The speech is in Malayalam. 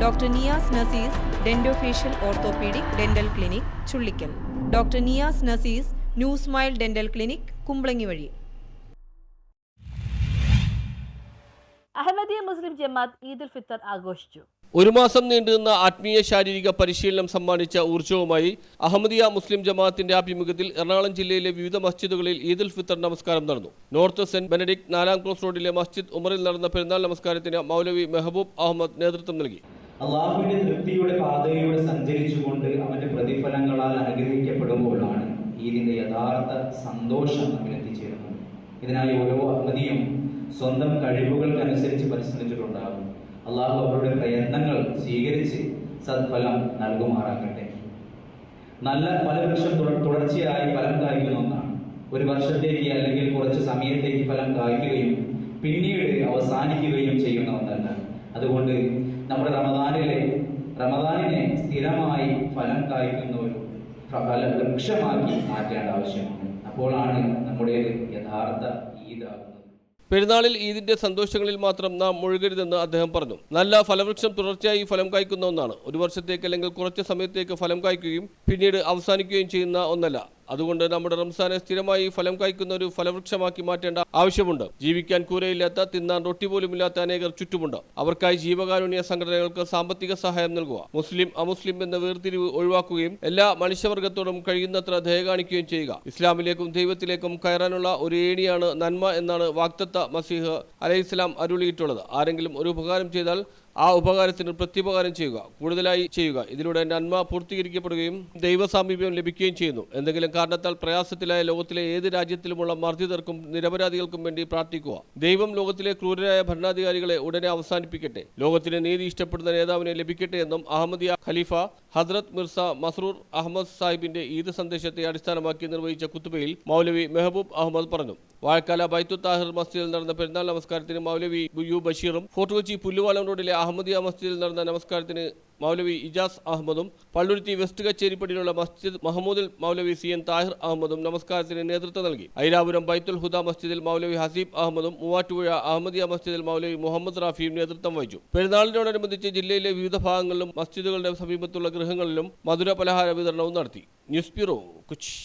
Doctor Niyas Nasees dentofacial orthopaedic dental clinic Chullikkal, doctor Niyas Nasees new smile dental clinic Kumbalangi വഴി. അഹമ്മദിയ മുസ്ലിം ജമാഅത്ത് ഈദ് ഉൽ ഫിത്തർ ആഘോഷിച്ചു. ഒരു മാസം നീണ്ടുനിന്ന ആത്മീയ ശാരീരിക പരിശീലനം സമ്മാനിച്ച ഊർജ്ജവുമായി അഹമ്മദിയ മുസ്ലിം ജമാഅത്തിന്റെ ആഭിമുഖ്യത്തിൽ എറണാകുളം ജില്ലയിലെ വിവിധ മസ്ജിദുകളിൽ ഈദ് ഉൽ ഫിത്തർ നമസ്കാരം നടന്നു. നോർത്ത് സെന്റ് ബെനഡിക്ട് 4-ാം ക്രോസ് റോഡിലെ മസ്ജിദ് ഉമറിൽ നടന്ന പെരുന്നാൾ നമസ്കാരത്തിന് മൗലവി മെഹബൂബ് അഹമ്മദ് നേതൃത്വം നൽകി. അള്ളാഹുവിന്റെ തൃപ്തിയുടെ പാതയിലൂടെ സഞ്ചരിച്ചുകൊണ്ട് അവന്റെ പ്രതിഫലങ്ങളാൽ അനുഗ്രഹിക്കപ്പെടുമ്പോഴാണ് ഈദിന്റെ യഥാർത്ഥ സന്തോഷം നമ്മിൽ എത്തിച്ചേരുന്നത്. ഇതിനായി ഓരോ അഹമ്മദിയും സ്വന്തം കഴിവുകൾക്കനുസരിച്ച് പരിശ്രമിച്ചിട്ടുണ്ടാകും. അള്ളാഹു അവരുടെ പ്രയത്നങ്ങൾ സ്വീകരിച്ച് സത്ഫലം നൽകുമാറാകട്ടെ. നല്ല ഫലവൃക്ഷം തുടർച്ചയായി ഫലം കായ്ക്കുന്ന ഒന്നാണ്. ഒരു വർഷത്തേക്ക് അല്ലെങ്കിൽ കുറച്ച് സമയത്തേക്ക് ഫലം കായ്ക്കുകയും പിന്നീട് അവസാനിക്കുകയും ചെയ്യുന്ന ഒന്നല്ല. അതുകൊണ്ട് നമ്മുടെ റമദാനിനെ സ്ഥിരമായി ഫലം കായ്ക്കുന്ന ഒരു ഫലവൃക്ഷമാക്കി മാറ്റേണ്ട ആവശ്യമാണ്. അപ്പോഴാണ് നമ്മുടേത് യഥാർത്ഥ ഈദാകുന്നത്. പെരുന്നാളിൽ ഈദിന്റെ സന്തോഷങ്ങളിൽ മാത്രം നാം മുഴുകരുതെന്ന് അദ്ദേഹം പറഞ്ഞു. നല്ല ഫലവൃക്ഷം തുടർച്ചയായി ഫലം കായ്ക്കുന്ന ഒന്നാണ്. ഒരു വർഷത്തേക്ക് അല്ലെങ്കിൽ കുറച്ച് സമയത്തേക്ക് ഫലം കായ്ക്കുകയും പിന്നീട് അവസാനിക്കുകയും ചെയ്യുന്ന ഒന്നല്ല. അതുകൊണ്ട് നമ്മുടെ റംസാനെ സ്ഥിരമായി ഫലം കായ്ക്കുന്ന ഒരു ഫലവൃക്ഷമാക്കി മാറ്റേണ്ട ആവശ്യമുണ്ട്. ജീവിക്കാൻ കൂരയില്ലാത്ത, തിന്നാൻ റൊട്ടി പോലുമില്ലാത്ത അനേകർ ചുറ്റുമുണ്ട്. അവർക്കായി ജീവകാരുണ്യ സംഘടനകൾക്ക് സാമ്പത്തിക സഹായം നൽകുക, മുസ്ലിം അമുസ്ലിം എന്ന വേർതിരിവ് ഒഴിവാക്കുകയും എല്ലാ മനുഷ്യവർഗത്തോടും കഴിയുന്നത്ര ദയ കാണിക്കുകയും ചെയ്യുക. ഇസ്ലാമിലേക്കും ദൈവത്തിലേക്കും കയറാനുള്ള ഒരു ഏണിയാണ് നന്മ എന്നാണ് വാഗ്ദത്ത മസീഹ് അലൈഹിസ്സലാം അരുളിയിട്ടുള്ളത്. ആരെങ്കിലും ഒരു ഉപകാരം ചെയ്താൽ ആ ഉപകാരത്തിന് പ്രത്യുപകാരം ചെയ്യുക, കൂടുതലായി ചെയ്യുക. ഇതിലൂടെ നന്മ പൂർത്തീകരിക്കപ്പെടുകയും ദൈവസാമീപ്യം ലഭിക്കുകയും ചെയ്യുന്നു. എന്തെങ്കിലും കാരണത്താൽ പ്രയാസത്തിലായ ലോകത്തിലെ ഏത് രാജ്യത്തിലുമുള്ള മർദ്ദിതർക്കും നിരപരാധികൾക്കും വേണ്ടി പ്രാർത്ഥിക്കുക. ദൈവം ലോകത്തിലെ ക്രൂരരായ ഭരണാധികാരികളെ ഉടനെ അവസാനിപ്പിക്കട്ടെ, ലോകത്തിന് നീതി ഇഷ്ടപ്പെടുന്ന നേതാവിനെ ലഭിക്കട്ടെ എന്നും അഹമ്മദിയ ഖലീഫ ഹദ്രത്ത് മിർസ മസ്റൂർ അഹമ്മദ് സാഹിബിന്റെ ഈദ് സന്ദേശത്തെ അടിസ്ഥാനമാക്കി നിർവഹിച്ച കുത്തുബയിൽ മൗലവി മെഹബൂബ് അഹമ്മദ് പറഞ്ഞു. വാഴക്കാല ബൈത്തുൽ താഹിർ മസ്ജിദിൽ നടന്ന പെരുന്നാൾ നമസ്കാരത്തിന് മൗലവി യു ബഷീറും, ഫോർട്ട് കൊച്ചി പുല്ലുവാലം റോഡിലെ അഹമ്മദിയ മസ്ജിദിൽ നടന്ന നമസ്കാരത്തിന് മൗലവി ഇജാസ് അഹമ്മദും, പള്ളുരുത്തി വെസ്റ്റ് കച്ചേരിപ്പടിയിലുള്ള മസ്ജിദ് മഹമ്മൂദിൽ മൗലവി CN താഹിർ അഹമ്മദും നമസ്കാരത്തിന് നേതൃത്വം നൽകി. ഐരാപുരം ബൈത്തുൽ ഹുദ മസ്ജിദിൽ മൗലവി ഹസീബ് അഹമ്മദും, മൂവാറ്റുപുഴ അഹമ്മദിയ മസ്ജിദിൽ മൗലവി മുഹമ്മദ് റാഫിയും നേതൃത്വം വഹിച്ചു. പെരുന്നാളിനോടനുബന്ധിച്ച് ജില്ലയിലെ വിവിധ ഭാഗങ്ങളിലും മസ്ജിദുകളുടെ സമീപത്തുള്ള ഗൃഹങ്ങളിലും മധുര പലഹാര വിതരണവും നടത്തി. News bureau, Kochi.